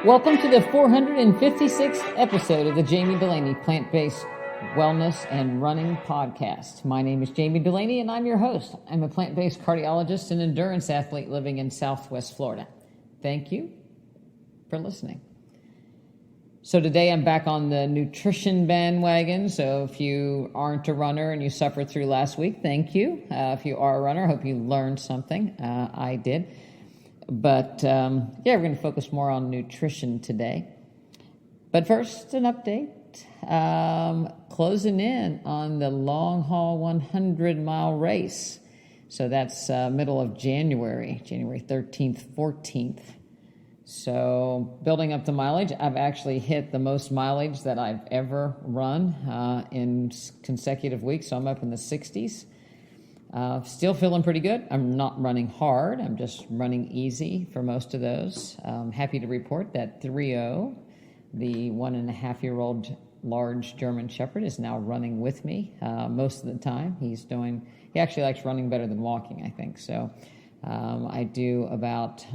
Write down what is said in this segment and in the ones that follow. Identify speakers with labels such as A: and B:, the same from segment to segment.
A: Welcome to the 456th episode of the Jami Dulaney Plant-Based Wellness and Running Podcast. My name is Jami Dulaney, and I'm your host. I'm a plant-based cardiologist and endurance athlete living in Southwest Florida. Thank you for listening. So today I'm back on the nutrition bandwagon. So if you aren't a runner and you suffered through last week, thank you. If you are a runner, I hope you learned something. I did. But we're going to focus more on nutrition today. But first, an update. Closing in on the long haul 100-mile race. So that's middle of January 13th, 14th. So building up the mileage, I've actually hit the most mileage that I've ever run in consecutive weeks. So I'm up in the 60s. Still feeling pretty good. I'm not running hard. I'm just running easy for most of those. Happy to report that 3-0, the 1.5-year-old large German Shepherd, is now running with me most of the time. He actually likes running better than walking, I think. So I do about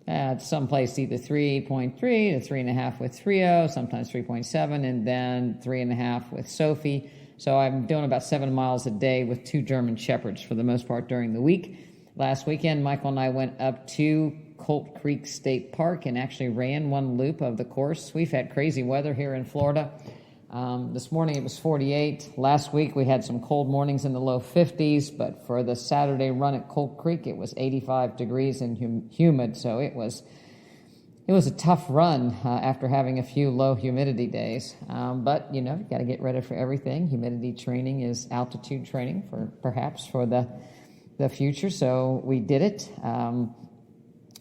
A: at some place either 3.3 to 3.5 with 3-0, sometimes 3.7, and then 3.5 with Sophie. So I'm doing about 7 miles a day with 2 German Shepherds for the most part during the week. Last weekend, Michael and I went up to Colt Creek State Park and actually ran one loop of the course. We've had crazy weather here in Florida. This morning it was 48. Last week we had some cold mornings in the low 50s, but for the Saturday run at Colt Creek, it was 85 degrees and humid, so it was a tough run after having a few low humidity days. But, you got to get ready for everything. Humidity training is altitude training for the future. So we did it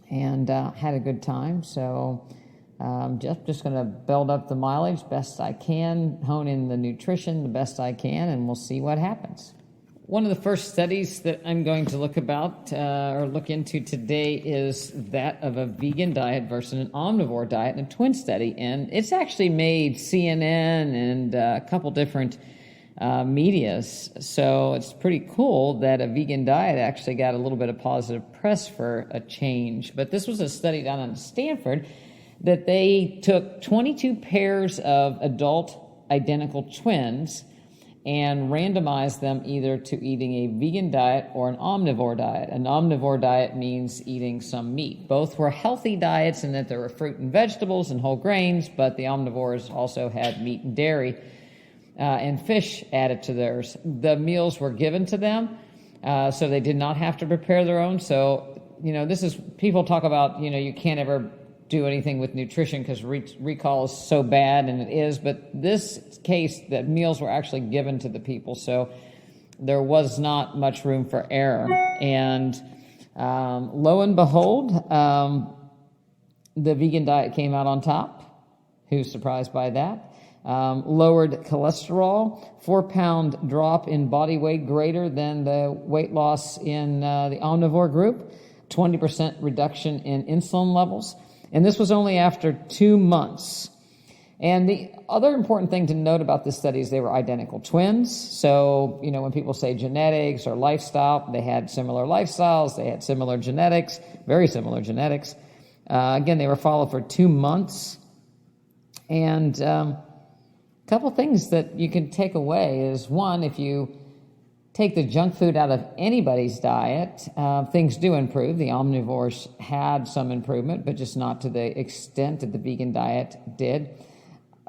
A: and had a good time. So just going to build up the mileage best I can, hone in the nutrition the best I can, and we'll see what happens. One of the first studies that I'm going to look into today is that of a vegan diet versus an omnivore diet in a twin study. And it's actually made CNN and a couple different medias. So it's pretty cool that a vegan diet actually got a little bit of positive press for a change. But this was a study done at Stanford that they took 22 pairs of adult identical twins and randomize them either to eating a vegan diet or an omnivore diet. An omnivore diet means eating some meat. Both were healthy diets in that there were fruit and vegetables and whole grains, but the omnivores also had meat and dairy and fish added to theirs. The meals were given to them, so they did not have to prepare their own. So, this is, people talk about, you can't ever do anything with nutrition because recall is so bad, and it is, but this case, that meals were actually given to the people, so there was not much room for error. And lo and behold, the vegan diet came out on top. Who's surprised by that? Lowered cholesterol, 4-pound drop in body weight greater than the weight loss in the omnivore group, 20% reduction in insulin levels. And this was only after 2 months. And the other important thing to note about this study is they were identical twins. So, when people say genetics or lifestyle, they had similar lifestyles, they had similar genetics, very similar genetics. Again, they were followed for 2 months. And a couple things that you can take away is, one, if you take the junk food out of anybody's diet, things do improve. The omnivores had some improvement, but just not to the extent that the vegan diet did.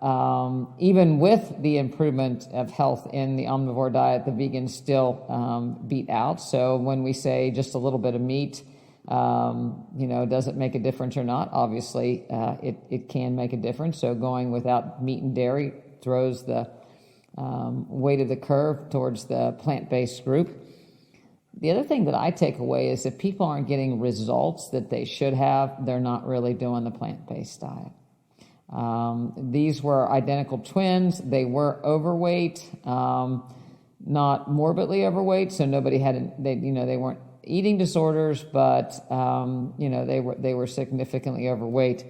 A: Even with the improvement of health in the omnivore diet, the vegans still beat out. So when we say just a little bit of meat, does it make a difference or not? Obviously, it can make a difference. So going without meat and dairy throws the weight of the curve towards the plant-based group. The other thing that I take away is if people aren't getting results that they should have, they're not really doing the plant-based diet. These were identical twins. They were overweight, not morbidly overweight, so nobody they weren't eating disorders, but they were significantly overweight.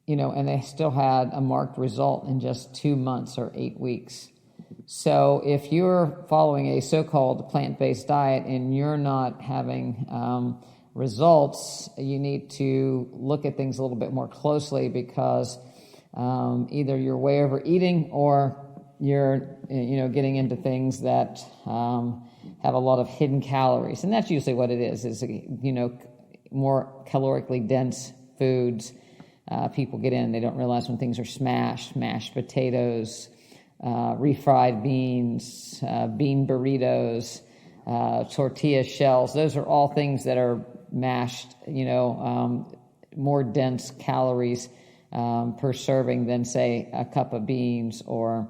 A: And they still had a marked result in just 2 months or 8 weeks. So if you're following a so-called plant-based diet and you're not having results, you need to look at things a little bit more closely, because either you're way overeating or you're getting into things that have a lot of hidden calories, and that's usually what it is more calorically dense foods people get in. They don't realize when things are mashed potatoes, refried beans, bean burritos, tortilla shells. Those are all things that are mashed, more dense calories per serving than, say, a cup of beans or,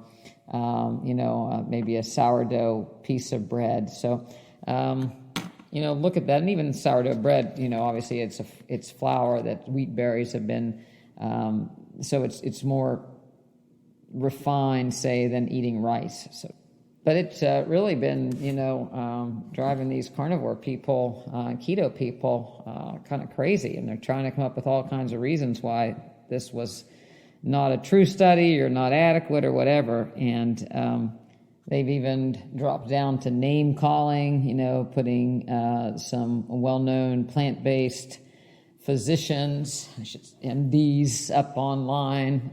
A: maybe a sourdough piece of bread. So, look at that. And even sourdough bread, obviously it's flour that wheat berries have been, so it's more refined, say, than eating rice. So, but it's really been, driving these carnivore people, keto people, kind of crazy, and they're trying to come up with all kinds of reasons why this was not a true study or not adequate or whatever. And they've even dropped down to name calling, putting some well-known plant-based physicians, MDs, up online,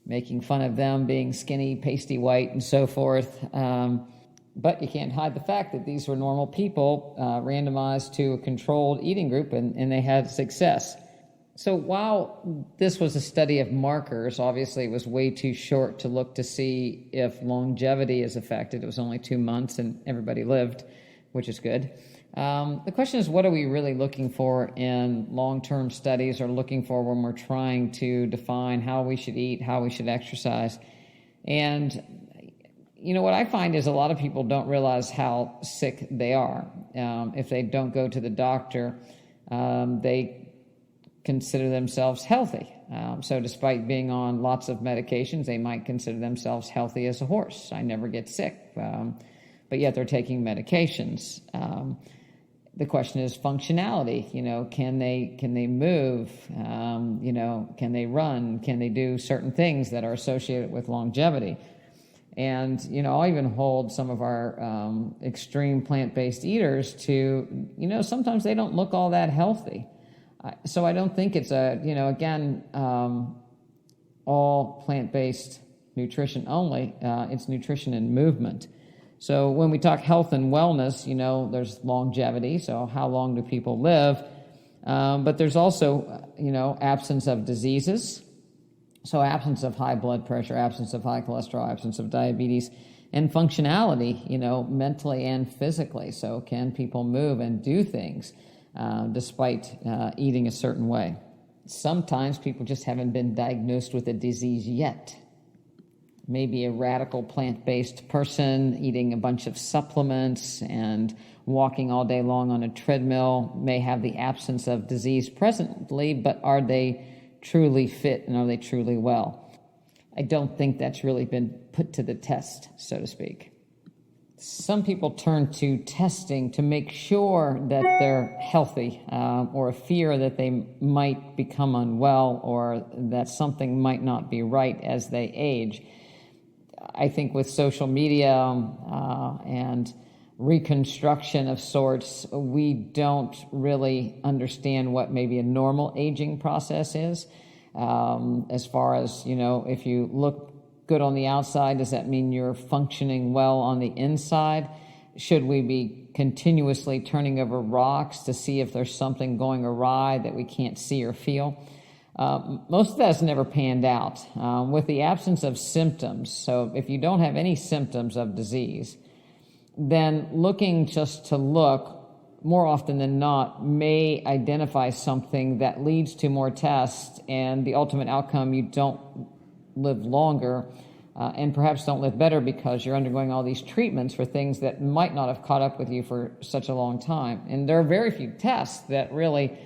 A: making fun of them being skinny, pasty white, and so forth. But you can't hide the fact that these were normal people randomized to a controlled eating group, and they had success. So while this was a study of markers, obviously it was way too short to look to see if longevity is affected. It was only 2 months, and everybody lived, which is good. The question is, what are we really looking for in long-term studies, or looking for when we're trying to define how we should eat, how we should exercise? And, what I find is a lot of people don't realize how sick they are. If they don't go to the doctor, they consider themselves healthy. So despite being on lots of medications, they might consider themselves healthy as a horse. I never get sick. But yet they're taking medications. The question is functionality. Can they move? Can they run? Can they do certain things that are associated with longevity? And I'll even hold some of our extreme plant-based eaters to sometimes they don't look all that healthy. So I don't think it's all plant-based nutrition only. It's nutrition and movement. So when we talk health and wellness, there's longevity. So how long do people live? But there's also, absence of diseases. So absence of high blood pressure, absence of high cholesterol, absence of diabetes, and functionality, mentally and physically. So can people move and do things despite eating a certain way? Sometimes people just haven't been diagnosed with a disease yet. Maybe a radical plant-based person eating a bunch of supplements and walking all day long on a treadmill may have the absence of disease presently, but are they truly fit and are they truly well? I don't think that's really been put to the test, so to speak. Some people turn to testing to make sure that they're healthy, or a fear that they might become unwell, or that something might not be right as they age. I think with social media and reconstruction of sorts, we don't really understand what maybe a normal aging process is. As far as, if you look good on the outside, does that mean you're functioning well on the inside? Should we be continuously turning over rocks to see if there's something going awry that we can't see or feel? Most of that's never panned out. With the absence of symptoms, so if you don't have any symptoms of disease, then looking just to look, more often than not, may identify something that leads to more tests, and the ultimate outcome, you don't live longer, and perhaps don't live better because you're undergoing all these treatments for things that might not have caught up with you for such a long time. And there are very few tests that really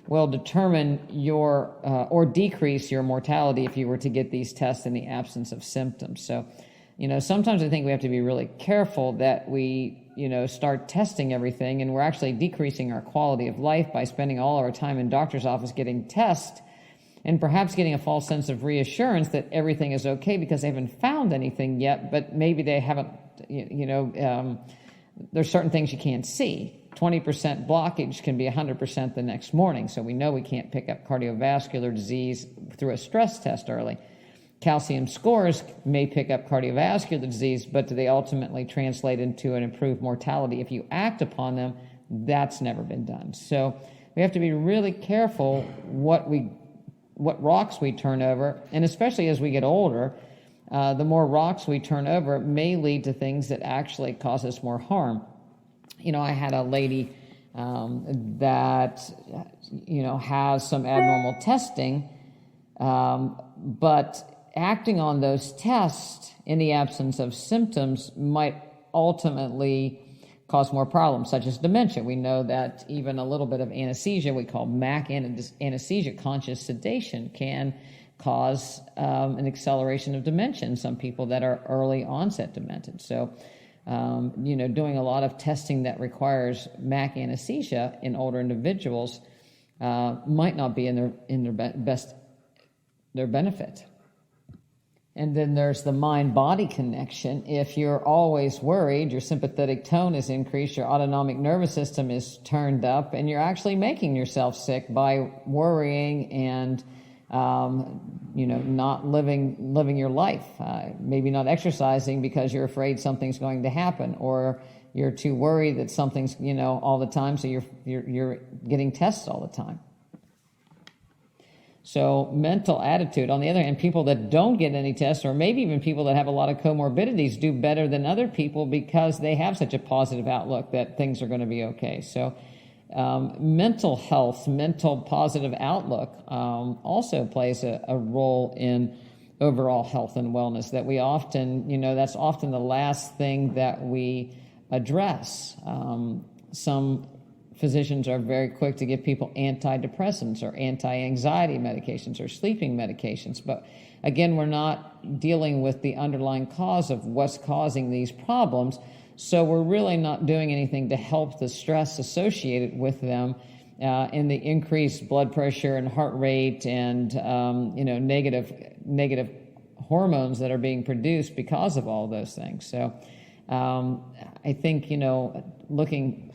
A: will determine your or decrease your mortality if you were to get these tests in the absence of symptoms. So, sometimes I think we have to be really careful that we, start testing everything, and we're actually decreasing our quality of life by spending all our time in doctor's office getting tests, and perhaps getting a false sense of reassurance that everything is okay because they haven't found anything yet, but maybe they haven't, there's certain things you can't see. 20% blockage can be 100% the next morning, so we know we can't pick up cardiovascular disease through a stress test early. Calcium scores may pick up cardiovascular disease, but do they ultimately translate into an improved mortality if you act upon them? That's never been done. So we have to be really careful what rocks we turn over, and especially as we get older, the more rocks we turn over may lead to things that actually cause us more harm. I had a lady that, has some abnormal testing, but acting on those tests in the absence of symptoms might ultimately cause more problems, such as dementia. We know that even a little bit of anesthesia, we call MAC anesthesia, conscious sedation, can cause an acceleration of dementia in some people that are early onset demented. So, doing a lot of testing that requires MAC anesthesia in older individuals might not be in their benefit. And then there's the mind-body connection. If you're always worried, your sympathetic tone is increased, your autonomic nervous system is turned up, and you're actually making yourself sick by worrying and not living your life. Maybe not exercising because you're afraid something's going to happen, or you're too worried that something's all the time, so you're getting tests all the time. So mental attitude. On the other hand, people that don't get any tests, or maybe even people that have a lot of comorbidities, do better than other people because they have such a positive outlook that things are going to be okay. So mental health, mental positive outlook also plays a role in overall health and wellness, that we often, that's often the last thing that we address. Some physicians are very quick to give people antidepressants or anti-anxiety medications or sleeping medications. But again, we're not dealing with the underlying cause of what's causing these problems. So we're really not doing anything to help the stress associated with them and the increased blood pressure and heart rate and, negative hormones that are being produced because of all those things. So I think, looking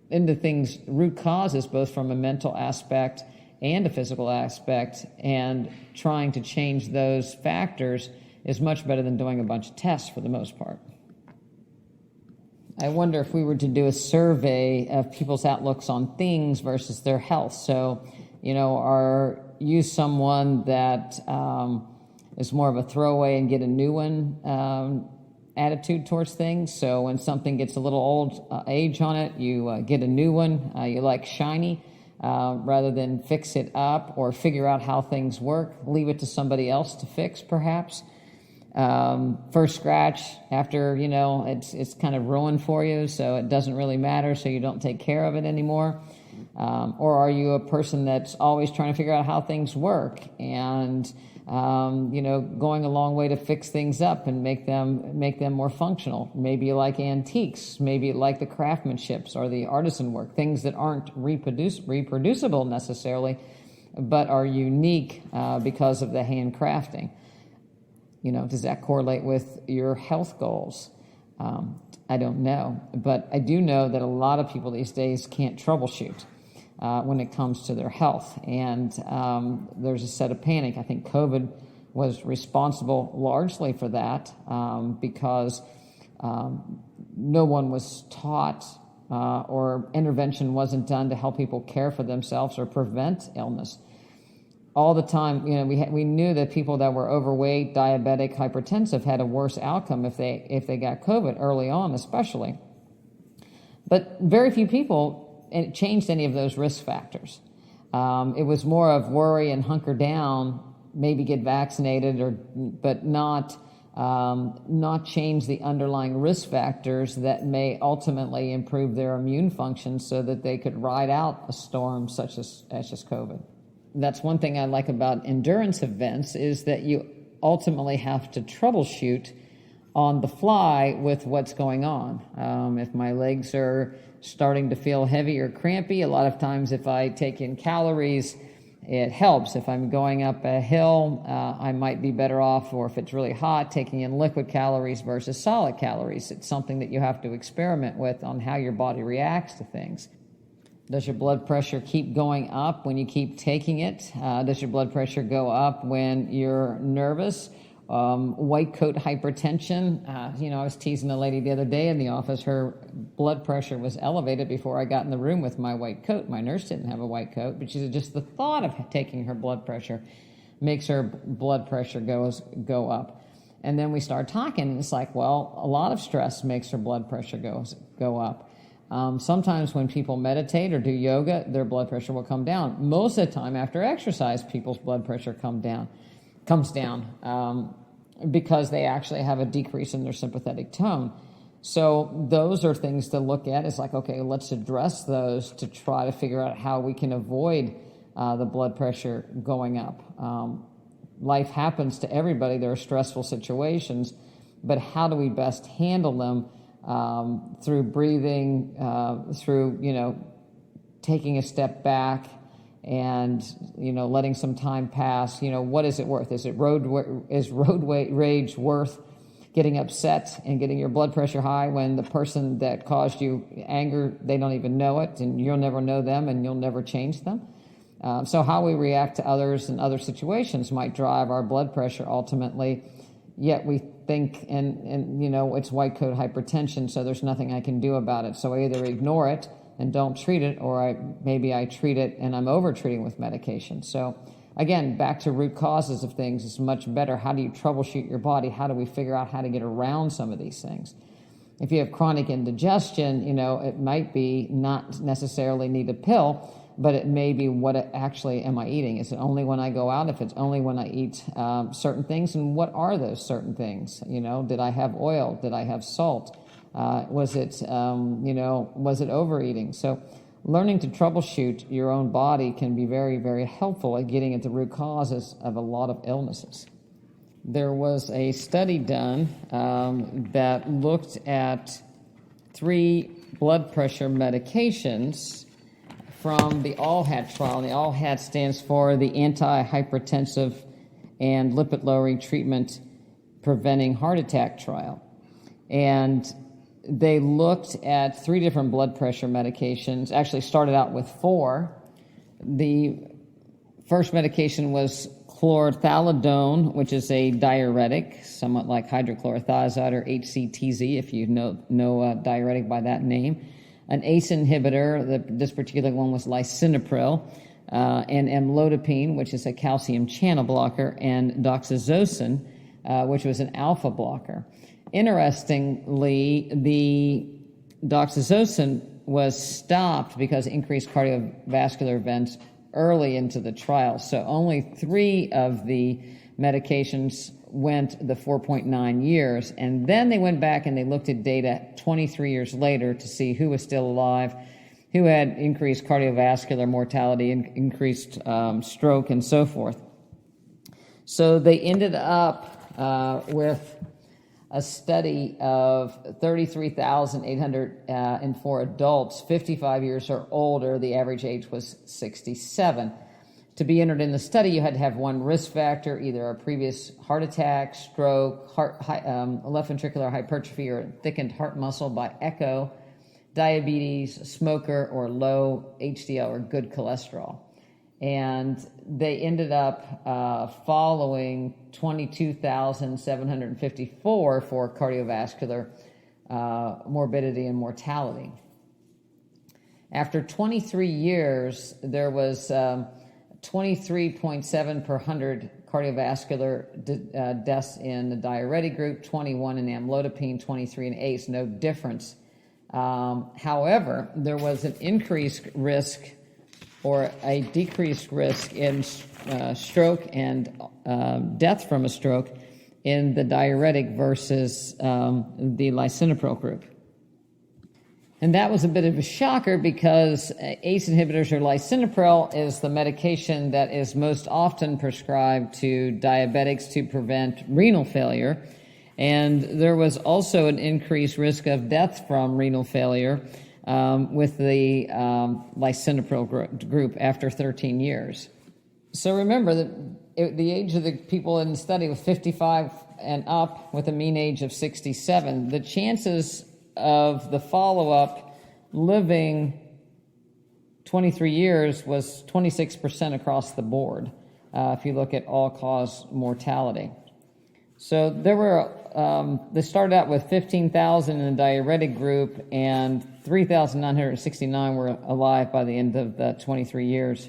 A: into things, root causes, both from a mental aspect and a physical aspect, and trying to change those factors is much better than doing a bunch of tests for the most part. I wonder if we were to do a survey of people's outlooks on things versus their health. So, are you someone that is more of a throwaway and get a new one attitude towards things? So when something gets a little old age on it, you get a new one. You like shiny rather than fix it up or figure out how things work. Leave it to somebody else to fix, perhaps. First scratch after, it's kind of ruined for you, so it doesn't really matter, so you don't take care of it anymore. Or are you a person that's always trying to figure out how things work and going a long way to fix things up and make them more functional? Maybe you like antiques, maybe you like the craftsmanships or the artisan work, things that aren't reproducible necessarily, but are unique because of the handcrafting. Does that correlate with your health goals? I don't know, but I do know that a lot of people these days can't troubleshoot when it comes to their health, and there's a set of panic. I think COVID was responsible largely for that because no one was taught or intervention wasn't done to help people care for themselves or prevent illness. All the time, we knew that people that were overweight, diabetic, hypertensive had a worse outcome if they got COVID early on, especially. But very few people changed any of those risk factors. It was more of worry and hunker down, maybe get vaccinated, but not change the underlying risk factors that may ultimately improve their immune function so that they could ride out a storm such as COVID. That's one thing I like about endurance events, is that you ultimately have to troubleshoot on the fly with what's going on. If my legs are starting to feel heavy or crampy, a lot of times if I take in calories it helps. If I'm going up a hill, I might be better off, or if it's really hot, taking in liquid calories versus solid calories. It's something that you have to experiment with on how your body reacts to things. Does your blood pressure keep going up when you keep taking it? Does your blood pressure go up when you're nervous? White coat hypertension. I was teasing a lady the other day in the office. Her blood pressure was elevated before I got in the room with my white coat. My nurse didn't have a white coat, but she said just the thought of taking her blood pressure makes her blood pressure go up. And then we start talking, and it's like, well, a lot of stress makes her blood pressure go up. Sometimes when people meditate or do yoga, their blood pressure will come down. Most of the time after exercise, people's blood pressure comes down because they actually have a decrease in their sympathetic tone. So those are things to look at. It's like, okay, let's address those to try to figure out how we can avoid the blood pressure going up. Life happens to everybody. There are stressful situations, but how do we best handle them? Through breathing, through, taking a step back and, letting some time pass. What is it worth? Is road rage worth getting upset and getting your blood pressure high when the person that caused you anger, they don't even know it, and you'll never know them and you'll never change them? So how we react to others in other situations might drive our blood pressure ultimately. Yet we think, and it's white coat hypertension, so there's nothing I can do about it. So I either ignore it and don't treat it, or maybe I treat it and I'm over-treating with medication. So again, back to root causes of things is much better. How do you troubleshoot your body? How do we figure out how to get around some of these things? If you have chronic indigestion, it might be not necessarily need a pill, but it may be what actually am I eating? Is it only when I go out? If it's only when I eat certain things, and what are those certain things? Did I have oil? Did I have salt? Was it overeating? So learning to troubleshoot your own body can be very, very helpful at getting at the root causes of a lot of illnesses. There was a study done that looked at 3 blood pressure medications from the ALLHAT trial. And the ALLHAT stands for the Antihypertensive and Lipid-Lowering Treatment Preventing Heart Attack trial. And they looked at 3 different blood pressure medications, actually started out with 4. The first medication was chlorthalidone, which is a diuretic, somewhat like hydrochlorothiazide or HCTZ, if you know diuretic by that name. An ACE inhibitor, this particular one was lisinopril, and amlodipine, which is a calcium channel blocker, and doxazosin, which was an alpha blocker. Interestingly, the doxazosin was stopped because it increased cardiovascular events early into the trial. So only 3 of the medications went the 4.9 years, and then they went back and they looked at data 23 years later to see who was still alive, who had increased cardiovascular mortality, increased stroke, and so forth. So they ended up with a study of 33,804 adults, 55 years or older. The average age was 67. To be entered in the study, you had to have one risk factor, either a previous heart attack, stroke, left ventricular hypertrophy, or thickened heart muscle by echo, diabetes, smoker, or low HDL or good cholesterol. And they ended up following 22,754 for cardiovascular morbidity and mortality. After 23 years, there was 23.7 per 100 cardiovascular deaths in the diuretic group, 21 in amlodipine, 23 in ACE, no difference. However, there was an increased risk or a decreased risk in stroke and death from a stroke in the diuretic versus the lisinopril group. And that was a bit of a shocker because ACE inhibitors or lisinopril is the medication that is most often prescribed to diabetics to prevent renal failure. And there was also an increased risk of death from renal failure with the lisinopril group after 13 years. So remember that the age of the people in the study was 55 and up with a mean age of 67. The chances of the follow-up living 23 years was 26% across the board, if you look at all-cause mortality. So there were, they started out with 15,000 in the diuretic group, and 3,969 were alive by the end of the 23 years.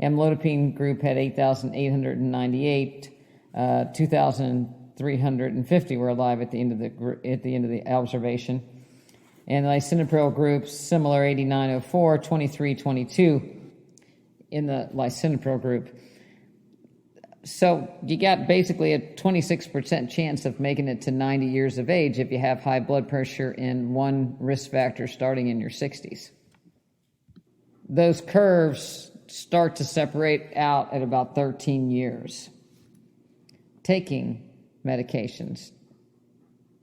A: Amlodipine group had 8,898, 2,350 were alive at the end of the observation. And the lisinopril group, similar, 8904, 2322 in the lisinopril group. So you got basically a 26% chance of making it to 90 years of age if you have high blood pressure in one risk factor starting in your 60s. Those curves start to separate out at about 13 years. Taking medications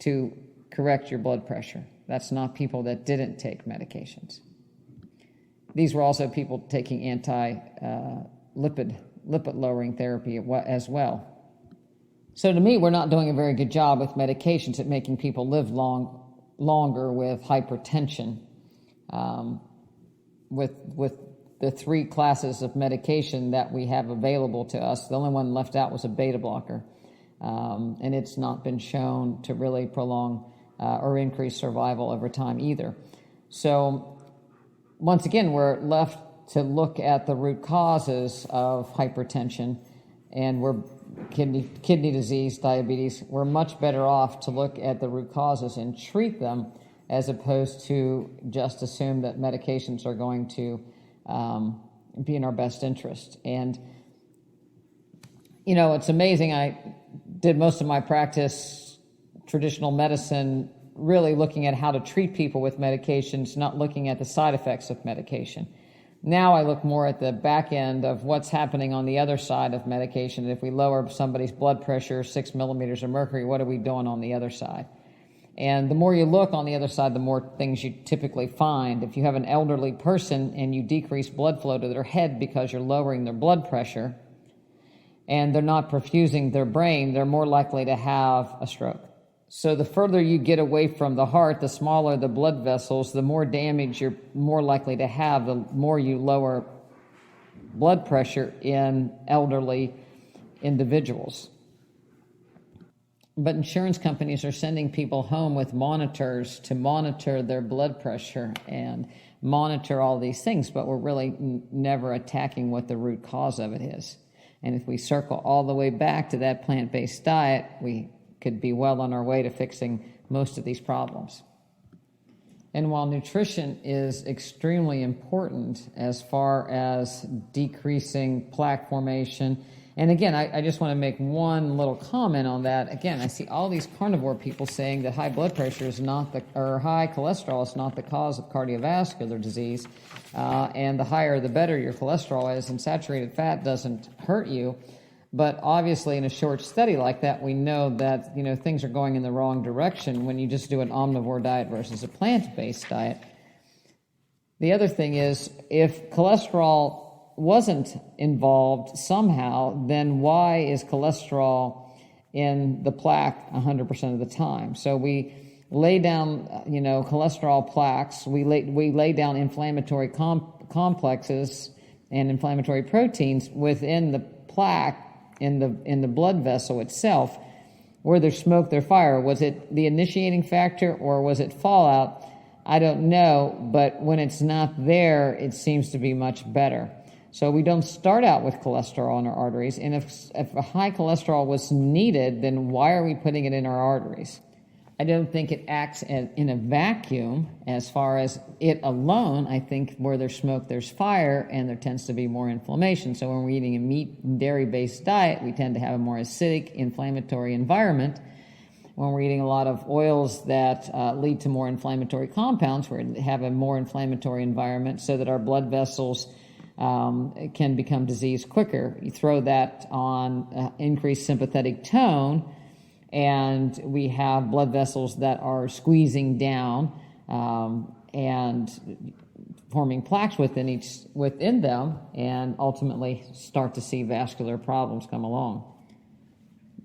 A: to correct your blood pressure. That's not people that didn't take medications. These were also people taking anti-lipid lowering therapy as well. So to me, we're not doing a very good job with medications at making people live longer with hypertension. With the three classes of medication that we have available to us, the only one left out was a beta blocker. And it's not been shown to really prolong or increase survival over time either. So once again, we're left to look at the root causes of hypertension, and we're kidney disease, diabetes. We're much better off to look at the root causes and treat them as opposed to just assume that medications are going to be in our best interest. And, you know, it's amazing. I did most of my practice, traditional medicine, really looking at how to treat people with medications, not looking at the side effects of medication. Now I look more at the back end of what's happening on the other side of medication. If we lower somebody's blood pressure 6 millimeters of mercury, what are we doing on the other side? And the more you look on the other side, the more things you typically find. If you have an elderly person and you decrease blood flow to their head because you're lowering their blood pressure and they're not perfusing their brain, they're more likely to have a stroke. So the further you get away from the heart, the smaller the blood vessels, the more damage you're more likely to have, the more you lower blood pressure in elderly individuals. But insurance companies are sending people home with monitors to monitor their blood pressure and monitor all these things, but we're really never attacking what the root cause of it is. And if we circle all the way back to that plant-based diet, we could be well on our way to fixing most of these problems. And while nutrition is extremely important as far as decreasing plaque formation, and again, I just want to make one little comment on that. Again, I see all these carnivore people saying that high blood pressure is not or high cholesterol is not the cause of cardiovascular disease, and the higher the better your cholesterol is, and saturated fat doesn't hurt you. But obviously, in a short study like that, we know that things are going in the wrong direction when you just do an omnivore diet versus a plant-based diet. The other thing is, if cholesterol wasn't involved somehow, then why is cholesterol in the plaque 100% of the time? So we lay down, cholesterol plaques. We lay down inflammatory complexes and inflammatory proteins within the plaque in the blood vessel itself. Where there's smoke, there's fire. Was it the initiating factor or was it fallout? I don't know, but when it's not there, it seems to be much better. So we don't start out with cholesterol in our arteries, and if a high cholesterol was needed, then why are we putting it in our arteries? I don't think it acts in a vacuum as far as it alone. I think where there's smoke, there's fire, and there tends to be more inflammation. So when we're eating a meat and dairy-based diet, we tend to have a more acidic, inflammatory environment. When we're eating a lot of oils that lead to more inflammatory compounds, we have a more inflammatory environment so that our blood vessels can become diseased quicker. You throw that on increased sympathetic tone, and we have blood vessels that are squeezing down and forming plaques within them, and ultimately start to see vascular problems come along.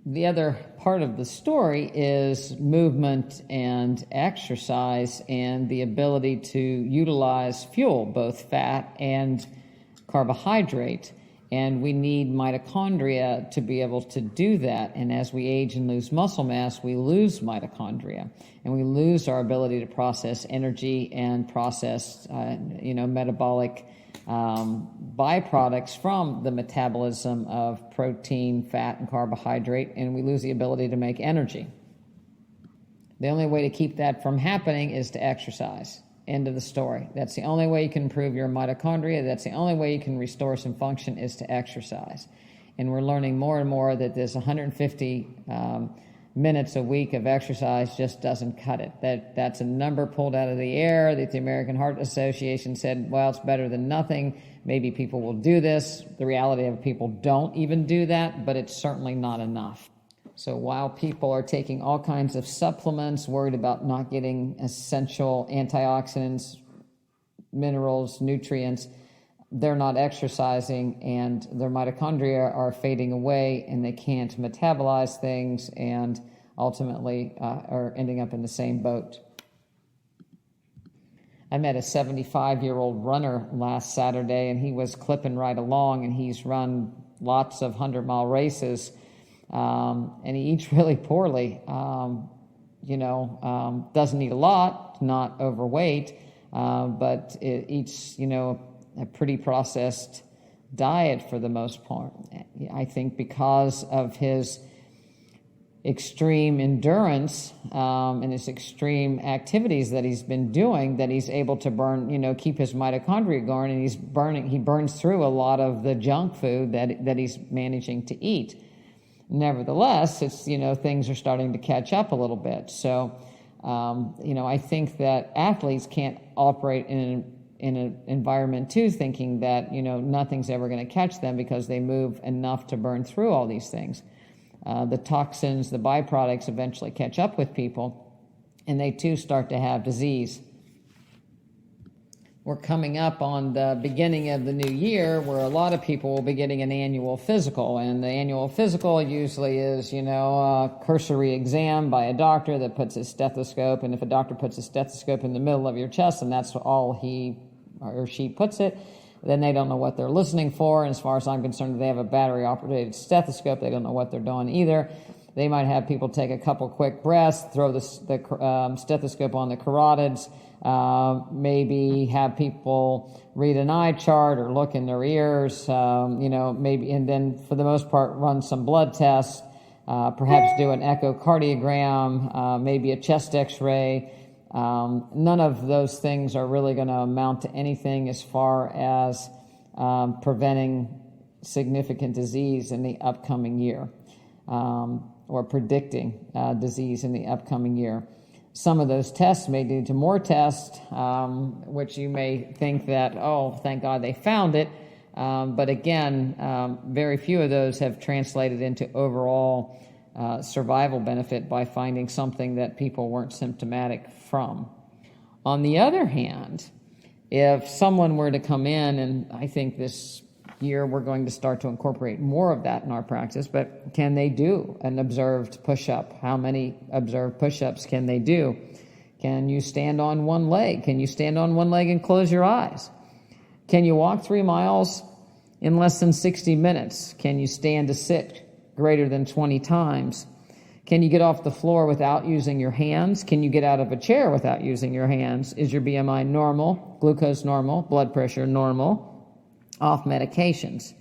A: The other part of the story is movement and exercise and the ability to utilize fuel, both fat and carbohydrate. And we need mitochondria to be able to do that. And as we age and lose muscle mass, we lose mitochondria. And we lose our ability to process energy and process, metabolic byproducts from the metabolism of protein, fat, and carbohydrate. And we lose the ability to make energy. The only way to keep that from happening is to exercise. End of the story. That's the only way you can improve your mitochondria. That's the only way you can restore some function is to exercise. And we're learning more and more that this 150 minutes a week of exercise just doesn't cut it. That's a number pulled out of the air that the American Heart Association said, well, it's better than nothing. Maybe people will do this. The reality of people don't even do that, but it's certainly not enough. So while people are taking all kinds of supplements, worried about not getting essential antioxidants, minerals, nutrients, they're not exercising, and their mitochondria are fading away, and they can't metabolize things, and ultimately are ending up in the same boat. I met a 75-year-old runner last Saturday, and he was clipping right along, and he's run lots of 100-mile races. And he eats really poorly, doesn't eat a lot, not overweight, but it eats, a pretty processed diet for the most part. I think because of his extreme endurance and his extreme activities that he's been doing, that he's able to burn, keep his mitochondria going, and he burns through a lot of the junk food that he's managing to eat. Nevertheless, it's, things are starting to catch up a little bit. So, I think that athletes can't operate in an environment too, thinking that, nothing's ever going to catch them because they move enough to burn through all these things. The toxins, the byproducts eventually catch up with people, and they too start to have disease. We're coming up on the beginning of the new year where a lot of people will be getting an annual physical. And the annual physical usually is, a cursory exam by a doctor that puts a stethoscope. And if a doctor puts a stethoscope in the middle of your chest and that's all he or she puts it, then they don't know what they're listening for. And as far as I'm concerned, if they have a battery-operated stethoscope, they don't know what they're doing either. They might have people take a couple quick breaths, throw the stethoscope on the carotids, maybe have people read an eye chart or look in their ears, maybe, and then for the most part run some blood tests, perhaps do an echocardiogram, maybe a chest x-ray. None of those things are really going to amount to anything as far as preventing significant disease in the upcoming year, or predicting disease in the upcoming year. Some of those tests may lead to more tests, which you may think that, oh, thank God they found it. But again, very few of those have translated into overall survival benefit by finding something that people weren't symptomatic from. On the other hand, if someone were to come in, and I think this year we're going to start to incorporate more of that in our practice, but can they do an observed push-up? How many observed push-ups can they do? Can you stand on one leg? Can you stand on one leg and close your eyes? Can you walk 3 miles in less than 60 minutes? Can you stand to sit greater than 20 times? Can you get off the floor without using your hands? Can you get out of a chair without using your hands? Is your BMI normal? Glucose normal? Blood pressure normal? Off medications?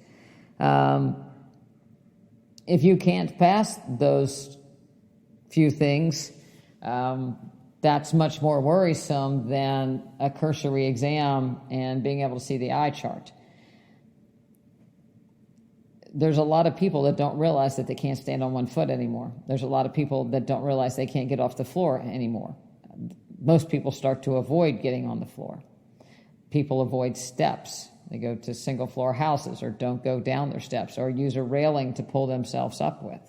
A: If you can't pass those few things, that's much more worrisome than a cursory exam and being able to see the eye chart. There's a lot of people that don't realize that they can't stand on one foot anymore. There's a lot of people that don't realize they can't get off the floor anymore. Most people start to avoid getting on the floor. People avoid steps. They go to single-floor houses or don't go down their steps or use a railing to pull themselves up with.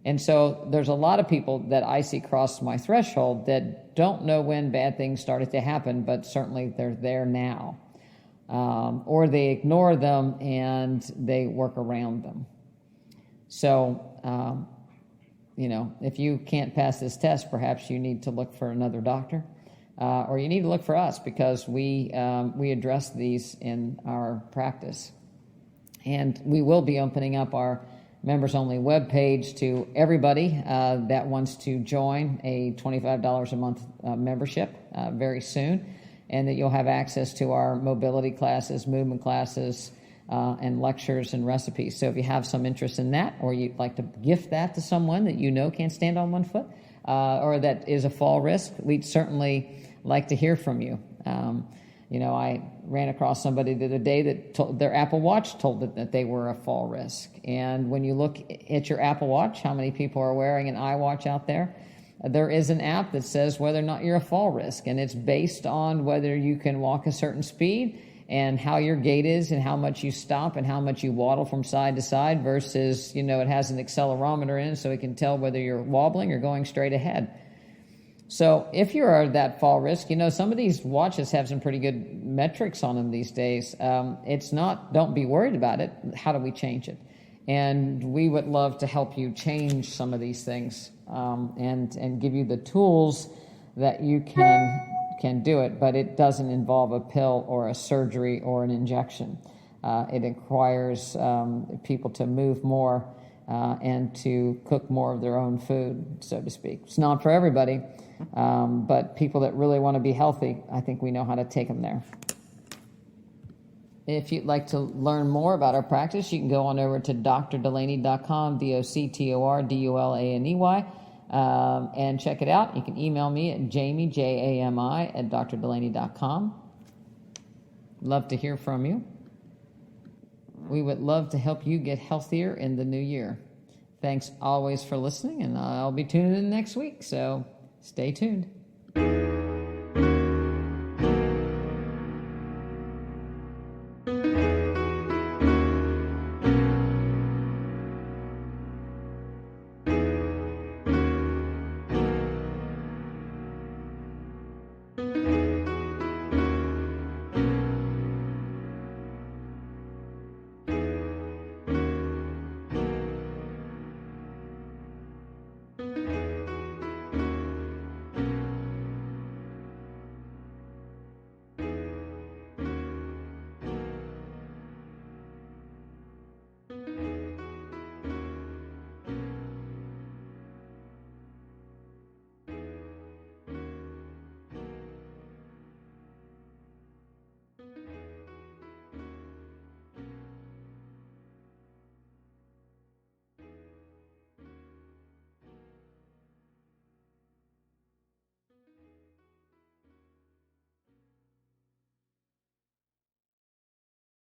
A: And so there's a lot of people that I see cross my threshold that don't know when bad things started to happen, but certainly they're there now. Or they ignore them and they work around them. So, if you can't pass this test, perhaps you need to look for another doctor, or you need to look for us, because we address these in our practice. And we will be opening up our members-only webpage to everybody that wants to join a $25 a month membership very soon, and that you'll have access to our mobility classes, movement classes, and lectures and recipes. So if you have some interest in that, or you'd like to gift that to someone that you know can't stand on one foot, or that is a fall risk, we'd certainly like to hear from you. I ran across somebody the other day that their Apple Watch told them that they were a fall risk. And when you look at your Apple Watch, how many people are wearing an iWatch out there? There is an app that says whether or not you're a fall risk, and it's based on whether you can walk a certain speed and how your gait is and how much you stop and how much you waddle from side to side versus, it has an accelerometer in it so it can tell whether you're wobbling or going straight ahead. So if you are that fall risk, some of these watches have some pretty good metrics on them these days. Don't be worried about it. How do we change it? And we would love to help you change some of these things and give you the tools that you can do it, but it doesn't involve a pill or a surgery or an injection. It requires people to move more and to cook more of their own food, so to speak. It's not for everybody, but people that really want to be healthy, I think we know how to take them there. If you'd like to learn more about our practice, you can go on over to drdulaney.com, DoctorDulaney, and check it out. You can email me at Jami, Jami, at drdulaney.com. Love to hear from you. We would love to help you get healthier in the new year. Thanks always for listening, and I'll be tuning in next week, so stay tuned.